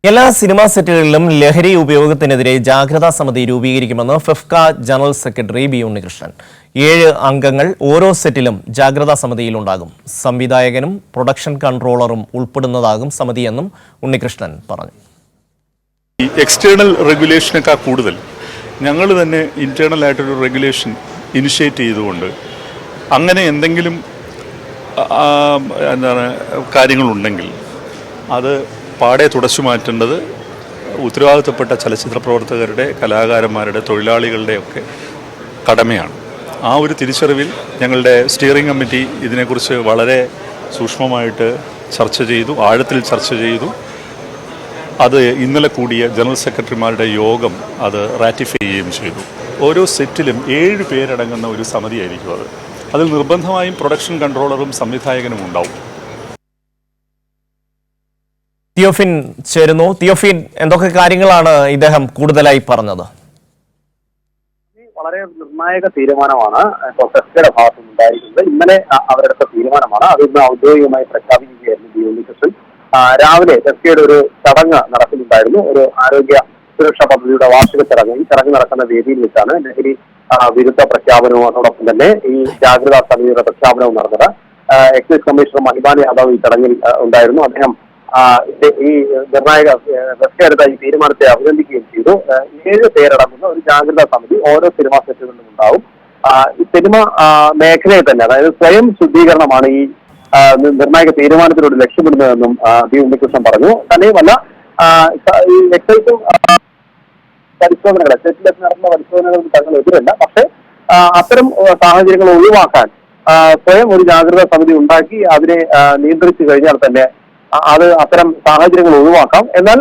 എല്ലാ സിനിമാ സെറ്റുകളിലും ലഹരി ഉപയോഗത്തിനെതിരെ ജാഗ്രതാ സമിതി രൂപീകരിക്കുമെന്ന് FEFKA general secretary B Unnikrishnan. 7 അംഗങ്ങൾ ഓരോ സെറ്റിലും ജാഗ്രതാ സമിതിയിലുണ്ടാകും. സംവിധായകനും പ്രൊഡക്ഷൻ കൺട്രോളറും ഉൾപ്പെടുന്നതാകും സമിതിയെന്നും ഉണ്ണികൃഷ്ണൻ പറഞ്ഞു. എക്സ്റ്റേണൽ റെഗുലേഷനേക്കാൾ കൂടുതൽ ഞങ്ങൾ തന്നെ ഇന്റേണൽ ആയിട്ടൊരു റെഗുലേഷൻ ഇനിഷ്യേറ്റ് ചെയ്തുകൊണ്ട് അങ്ങനെ എന്തെങ്കിലും കാര്യങ്ങളുണ്ടെങ്കിൽ അത് പാടെ തുടച്ചു മാറ്റേണ്ടത് ഉത്തരവാദിത്തപ്പെട്ട ചലച്ചിത്ര പ്രവർത്തകരുടെ, കലാകാരന്മാരുടെ, തൊഴിലാളികളുടെ ഒക്കെ കടമയാണ്. ആ ഒരു തിരിച്ചറിവിൽ ഞങ്ങളുടെ സ്റ്റിയറിംഗ് കമ്മിറ്റി ഇതിനെക്കുറിച്ച് വളരെ സൂക്ഷ്മമായിട്ട് ചർച്ച ചെയ്തു, ആഴത്തിൽ ചർച്ച ചെയ്തു. അത് ഇന്നലെ കൂടിയ ജനറൽ സെക്രട്ടറിമാരുടെ യോഗം അത് റാറ്റിഫൈ ചെയ്യുകയും ചെയ്തു. ഓരോ സെറ്റിലും 7 പേരടങ്ങുന്ന ഒരു സമിതിയായിരിക്കും അത്. അതിൽ നിർബന്ധമായും പ്രൊഡക്ഷൻ കൺട്രോളറും സംവിധായകനും ഉണ്ടാവും. തിയോഫിൻ ചേരുന്നു. തിയോഫിൻ, എന്തൊക്കെ കാര്യങ്ങളാണ് ഇദ്ദേഹം കൂടുതലായി പറഞ്ഞത്? വളരെ നിർണായക തീരുമാനമാണ് ഫെഫ്കയുടെ ഭാഗത്തു നിന്നുണ്ടായിരിക്കുന്നത്. ഇന്നലെ അവരെടുത്ത തീരുമാനമാണ്. അത് ഇന്ന് ഔദ്യോഗികമായി പ്രഖ്യാപിക്കുകയായിരുന്നു ബി ഉണ്ണികൃഷ്ണൻ. രാവിലെ ഫെഫ്കയുടെ ഒരു ചടങ്ങ് നടക്കുന്നുണ്ടായിരുന്നു. ഒരു ആരോഗ്യ സുരക്ഷാ പദ്ധതിയുടെ വാർഷിക ചടങ്ങ്. ഈ ചടങ്ങ് നടക്കുന്ന വേദിയിൽ വെച്ചാണ് ലഹരി വിരുദ്ധ പ്രഖ്യാപനവും അതോടൊപ്പം തന്നെ ഈ ജാഗ്രതാ സമിതിയുടെ പ്രഖ്യാപനവും നടന്നത്. എക്സൈസ് കമ്മീഷണർ മഹിബാനി യാദവ് ഈ ചടങ്ങിൽ ഉണ്ടായിരുന്നു. അദ്ദേഹം ഈ നിർണായക ഫെഫ്കയെടുത്ത ഈ തീരുമാനത്തെ അഭിനന്ദിക്കുകയും ചെയ്തു. 7 പേരടങ്ങുന്ന ഒരു ജാഗ്രതാ സമിതി ഓരോ സിനിമാ സെറ്റുകളിലും ഉണ്ടാവും. ഈ സിനിമ മേഖലയിൽ തന്നെ, അതായത് സ്വയം ശുദ്ധീകരണമാണ് ഈ നിർണായക തീരുമാനത്തിലൂടെ ലക്ഷ്യമിടുന്നതെന്നും ബി ഉണ്ണികൃഷ്ണൻ പറഞ്ഞു. തന്നെയുമല്ല, ഈ എക്സൈസും പരിശോധനകളെ സെറ്റിലെത്തി നടത്തുന്ന പരിശോധനകൾക്ക് തങ്ങൾ എതിരല്ല. പക്ഷേ അത്തരം സാഹചര്യങ്ങൾ ഒഴിവാക്കാൻ സ്വയം ഒരു ജാഗ്രതാ സമിതി ഉണ്ടാക്കി അതിനെ നിയന്ത്രിച്ചു കഴിഞ്ഞാൽ തന്നെ അത് അത്തരം സാഹചര്യങ്ങൾ ഒഴിവാക്കാം. എന്നാൽ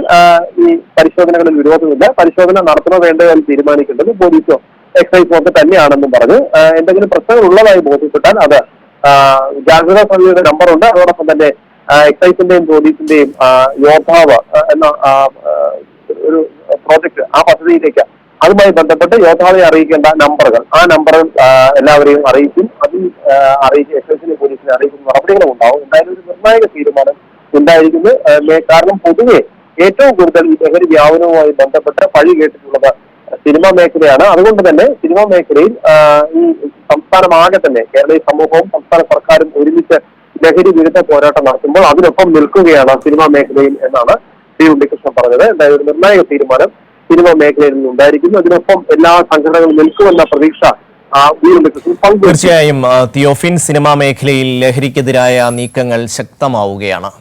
ഈ പരിശോധനകളിൽ വിരോധമില്ല. പരിശോധന നടത്തണോ വേണ്ടോ എന്ന് തീരുമാനിക്കേണ്ടത് പോലീസോ എക്സൈസോ ഒക്കെ തന്നെയാണെന്നും പറഞ്ഞു. എന്തെങ്കിലും പ്രശ്നങ്ങൾ ഉള്ളതായി ബോധ്യപ്പെട്ടാൽ അത് ജാഗ്രതാ സമിതിയുടെ നമ്പറുണ്ട്. അതോടൊപ്പം തന്നെ എക്സൈസിന്റെയും പോലീസിന്റെയും യോദ്ധാവ് എന്ന ഒരു പ്രോജക്ട്, ആ പദ്ധതിയിലേക്ക് അതുമായി ബന്ധപ്പെട്ട് യോദ്ധാവിനെ അറിയിക്കേണ്ട നമ്പറുകൾ, ആ നമ്പറുകൾ എല്ലാവരെയും അറിയിക്കും. അതിൽ അറിയിക്കും, എക്സൈസിനെ പോലീസിനെ അറിയിക്കുന്ന നടപടികളും ഉണ്ടാവും. എന്തായാലും ഒരു നിർണായക തീരുമാനം ഉണ്ടായിരിക്കുന്നു. കാരണം പൊതുവെ ഏറ്റവും കൂടുതൽ ഈ ലഹരി വ്യാപനവുമായി ബന്ധപ്പെട്ട് പഴി കേട്ടിട്ടുള്ളത് സിനിമാ മേഖലയാണ്. അതുകൊണ്ട് തന്നെ സിനിമാ മേഖലയിൽ ഈ സംസ്ഥാനമാകെ തന്നെ കേരളീയ സമൂഹവും സംസ്ഥാന സർക്കാരും ഒരുമിച്ച് ലഹരി വിരുദ്ധ പോരാട്ടം നടത്തുമ്പോൾ അതിനൊപ്പം നിൽക്കുകയാണ് സിനിമാ മേഖലയിൽ എന്നാണ് ബി ഉണ്ണികൃഷ്ണൻ പറഞ്ഞത്. എന്തായാലും ഒരു നിർണായക തീരുമാനം സിനിമാ മേഖലയിൽ നിന്നുണ്ടായിരിക്കുന്നു. അതിനൊപ്പം എല്ലാ സംഘടനകളും നിൽക്കുമെന്ന പ്രതീക്ഷ ബി ഉണ്ണികൃഷ്ണൻ പങ്കുവച്ചു. തീർച്ചയായും തിയോഫിൻ, സിനിമാ മേഖലയിൽ ലഹരിക്കെതിരായ നീക്കങ്ങൾ ശക്തമാവുകയാണ്.